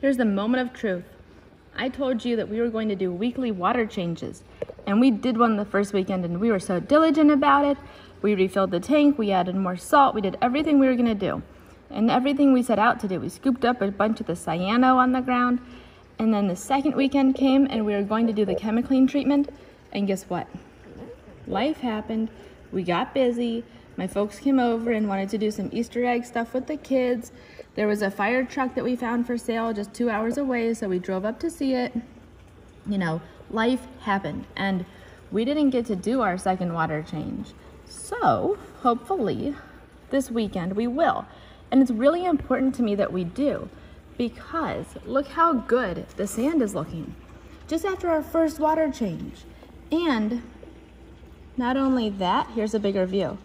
Here's the moment of truth. I told you that we were going to do weekly water changes, and we did one the first weekend, and we were so diligent about it. We refilled the tank, we added more salt, we did everything we were gonna do. And everything we set out to do. We scooped up a bunch of the cyano on the ground, and then the second weekend came and we were going to do the chemicline treatment, and guess what? Life happened, we got busy, my folks came over and wanted to do some Easter egg stuff with the kids. There was a fire truck that we found for sale just 2 hours away, so we drove up to see it. You know, life happened, and we didn't get to do our second water change. So, hopefully, this weekend we will. And it's really important to me that we do, because look how good the sand is looking just after our first water change. And not only that, here's a bigger view.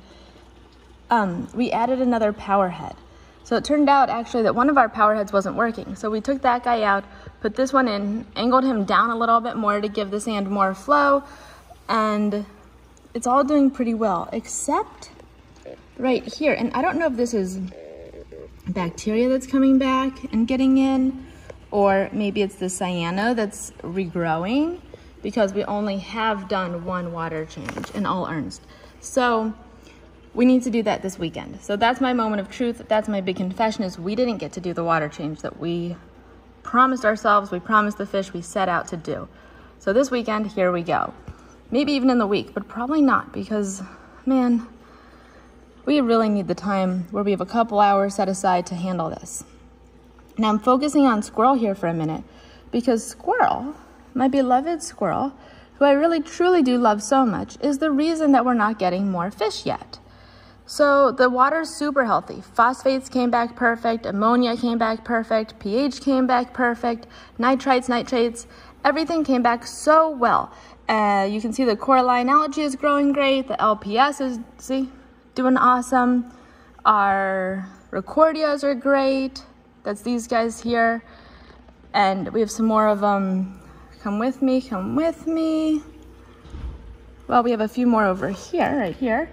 We added another power head. So it turned out actually that one of our power heads wasn't working. So we took that guy out, put this one in, angled him down a little bit more to give the sand more flow, and it's all doing pretty well, except right here. And I don't know if this is bacteria that's coming back and getting in, or maybe it's the cyano that's regrowing, because we only have done one water change, in all earnest. So we need to do that this weekend. So that's my moment of truth. That's my big confession, is we didn't get to do the water change that we promised ourselves, we promised the fish, we set out to do. So this weekend, here we go. Maybe even in the week, but probably not, because, man, we really need the time where we have a couple hours set aside to handle this. Now I'm focusing on Squirrel here for a minute, because Squirrel, my beloved Squirrel, who I really truly do love so much, is the reason that we're not getting more fish yet. So the water's super healthy. Phosphates came back perfect, ammonia came back perfect, pH came back perfect, nitrates, everything came back so well. You can see the coralline algae is growing great, the LPS is, see, doing awesome. Our recordias are great. That's these guys here. And we have some more of them. Come with me, come with me. Well, we have a few more over here, right here.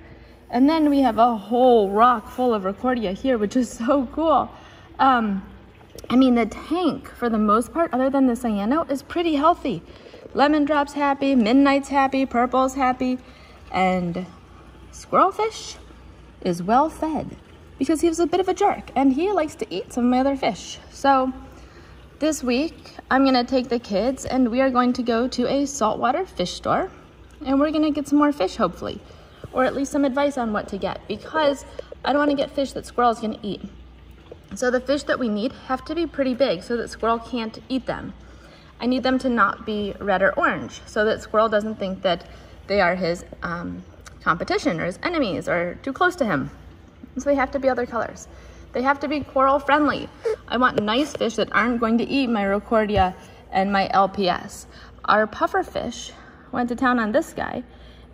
And then we have a whole rock full of recordia here, which is so cool. I mean, the tank, for the most part, other than the cyano, is pretty healthy. Lemon Drop's happy, Midnight's happy, Purple's happy, and Squirrelfish is well fed, because he was a bit of a jerk and he likes to eat some of my other fish. So this week I'm gonna take the kids and we are going to go to a saltwater fish store, and we're gonna get some more fish, hopefully, or at least some advice on what to get, because I don't want to get fish that Squirrel's gonna eat. So the fish that we need have to be pretty big so that Squirrel can't eat them. I need them to not be red or orange so that Squirrel doesn't think that they are his competition or his enemies or too close to him. So they have to be other colors. They have to be coral friendly. I want nice fish that aren't going to eat my recordia and my LPS. Our puffer fish went to town on this guy,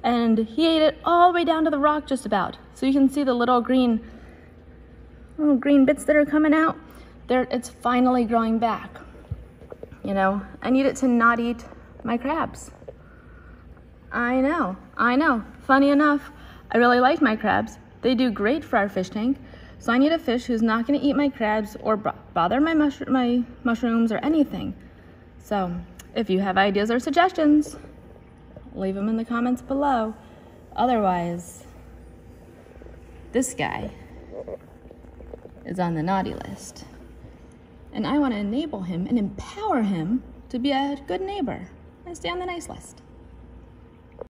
and he ate it all the way down to the rock just about. So you can see the little green bits that are coming out. It's finally growing back. You know, I need it to not eat my crabs. I know. Funny enough, I really like my crabs. They do great for our fish tank. So I need a fish who's not gonna eat my crabs or bother my mushrooms or anything. So if you have ideas or suggestions, leave them in the comments below. Otherwise, this guy is on the naughty list. And I want to enable him and empower him to be a good neighbor and stay on the nice list.